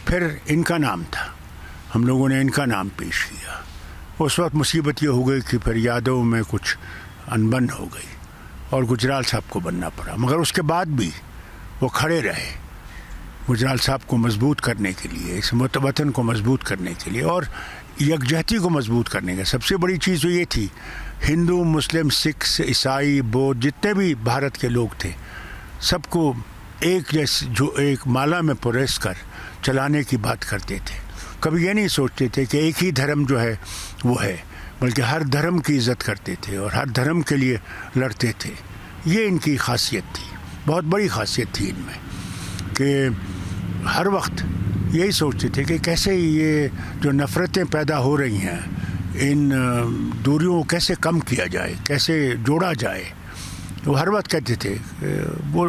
फिर इनका नाम था, हम लोगों ने इनका नाम पेश किया। उस वक्त मुसीबत ये हो गई कि फिर यादव में कुछ अनबन हो गई और गुजराल साहब को बनना पड़ा, मगर उसके बाद भी वो खड़े रहे गुजराल साहब को मजबूत करने के लिए, इस वतन को मजबूत करने के लिए और यकजहती को मजबूत करने का। सबसे बड़ी चीज़ तो ये थी, हिंदू, मुस्लिम, सिख, ईसाई, बौद्ध, जितने भी भारत के लोग थे, सबको एक जैसे जो एक माला में पुरेस कर चलाने की बात करते थे। कभी ये नहीं सोचते थे कि एक ही धर्म जो है वो है, बल्कि हर धर्म की इज़्ज़त करते थे और हर धर्म के लिए लड़ते थे। ये इनकी खासियत थी, बहुत बड़ी खासियत थी इनमें, कि हर वक्त यही सोचते थे कि कैसे ये जो नफ़रतें पैदा हो रही हैं, इन दूरियों को कैसे कम किया जाए, कैसे जोड़ा जाए। वो हर वक्त कहते थे वो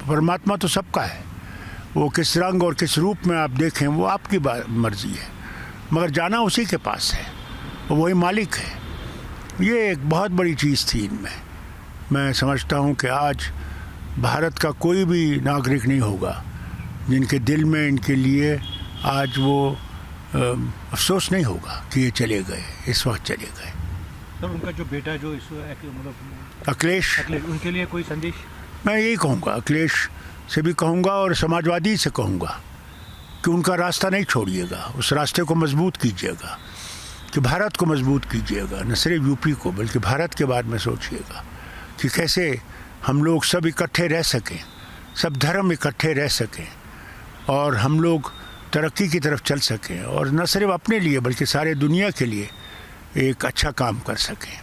परमात्मा तो सबका है, वो किस रंग और किस रूप में आप देखें वो आपकी मर्ज़ी है, मगर जाना उसी के पास है, वही मालिक है। ये एक बहुत बड़ी चीज़ थी इनमें। मैं समझता हूँ कि आज भारत का कोई भी नागरिक नहीं होगा जिनके दिल में इनके लिए आज वो अफसोस नहीं होगा कि ये चले गए, इस वक्त चले गए। सर, उनका जो बेटा जो इस मतलब अखिलेश, उनके लिए कोई संदेश? मैं यही कहूँगा, अखिलेश से भी कहूँगा और समाजवादी से कहूँगा कि उनका रास्ता नहीं छोड़िएगा, उस रास्ते को मजबूत कीजिएगा, कि भारत को मजबूत कीजिएगा, न सिर्फ यूपी को बल्कि भारत के बारे में सोचिएगा कि कैसे हम लोग सब इकट्ठे रह सकें, सब धर्म इकट्ठे रह सकें और हम लोग तरक्की की तरफ चल सकें और न सिर्फ अपने लिए बल्कि सारे दुनिया के लिए एक अच्छा काम कर सकें।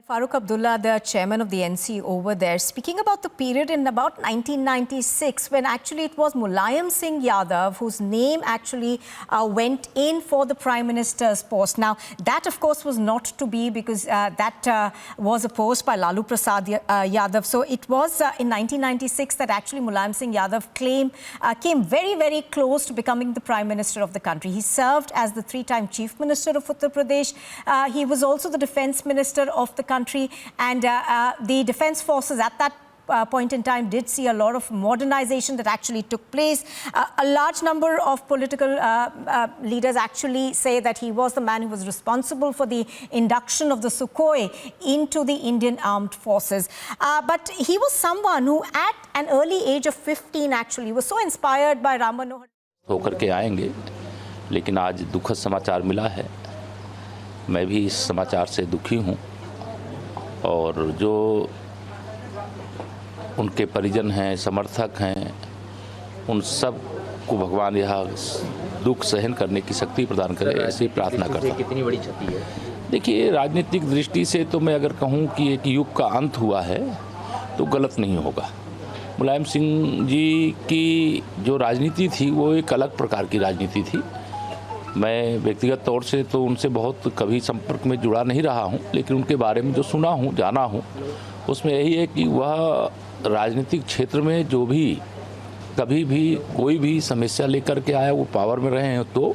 Farooq Abdullah, the chairman of the NC over there, speaking about the period in about 1996 when actually it was Mulayam Singh Yadav whose name actually went in for the Prime Minister's post. Now, that of course was not to be because that was a post by Lalu Prasad Yadav. So it was in 1996 that actually Mulayam Singh Yadav came very, very close to becoming the Prime Minister of the country. He served as the 3-time Chief Minister of Uttar Pradesh. He was also the Defence Minister of the country, and the defence forces at that point in time did see a lot of modernization that actually took place. A large number of political leaders actually say that he was the man who was responsible for the induction of the Sukhoi into the Indian Armed Forces. But he was someone who at an early age of 15 actually was so inspired by Ram Manohar. होकर के आएंगे, लेकिन आज दुखद समाचार मिला है। मैं भी इस समाचार से दुखी हूँ और जो उनके परिजन हैं, समर्थक हैं, उन सब को भगवान यह दुख सहन करने की शक्ति प्रदान करे, ऐसी प्रार्थना करता हूँ। कितनी बड़ी क्षति है? देखिए, राजनीतिक दृष्टि से तो मैं अगर कहूँ कि एक युग का अंत हुआ है तो गलत नहीं होगा। मुलायम सिंह जी की जो राजनीति थी वो एक अलग प्रकार की राजनीति थी। मैं व्यक्तिगत तौर से तो उनसे बहुत कभी संपर्क में जुड़ा नहीं रहा हूं, लेकिन उनके बारे में जो सुना हूं, जाना हूं, उसमें यही है कि वह राजनीतिक क्षेत्र में जो भी कभी भी कोई भी समस्या लेकर के आया, वो पावर में रहे हैं तो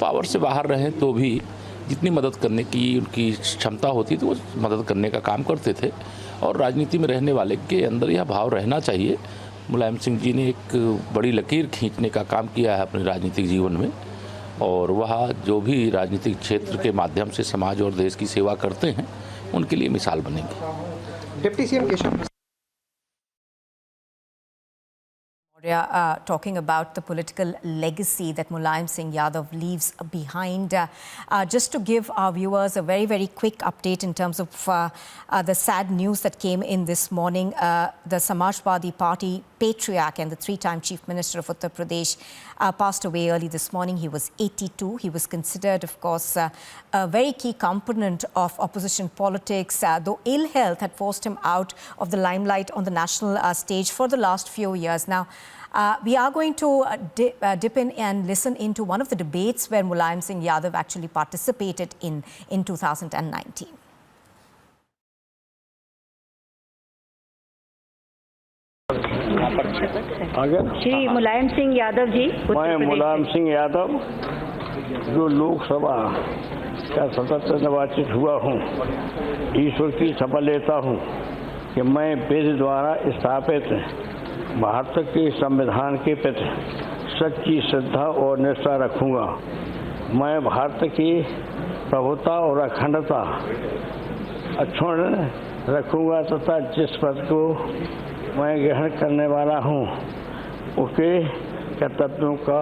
पावर से बाहर रहें तो भी जितनी मदद करने की उनकी क्षमता होती थी वो मदद करने का काम करते थे और राजनीति में रहने वाले के अंदर यह भाव रहना चाहिए। मुलायम सिंह जी ने एक बड़ी लकीर खींचने का काम किया है अपने राजनीतिक जीवन में और वह जो भी राजनीतिक क्षेत्र के माध्यम से समाज और देश की सेवा करते हैं उनके लिए मिसाल बनेंगे। Deputy CM Keshav talking about the political legacy that Mulayam Singh Yadav leaves behind. Just to give our viewers a very, very quick update in terms of the sad news that came in this morning. The Samajwadi Party patriarch and the 3-time Chief Minister of Uttar Pradesh passed away early this morning. He was 82. He was considered, of course, a very key component of opposition politics, though ill health had forced him out of the limelight on the national stage for the last few years. Now, we are going to dip in and listen into one of the debates where Mulayam Singh Yadav actually participated in 2019. Shri Mulayam Singh Yadav ji, मैं मुलायम सिंह यादव जो लोकसभा का सदस्य निर्वाचित हुआ हूँ, ईश्वर की शपथ लेता हूँ कि मैं विधि द्वारा स्थापित भारत के संविधान के प्रति सच्ची श्रद्धा और निष्ठा रखूंगा। मैं भारत की प्रभुता और अखंडता अक्षुण्ण रखूंगा तथा जिस पद को मैं ग्रहण करने वाला हूं उसके कर्तव्यों का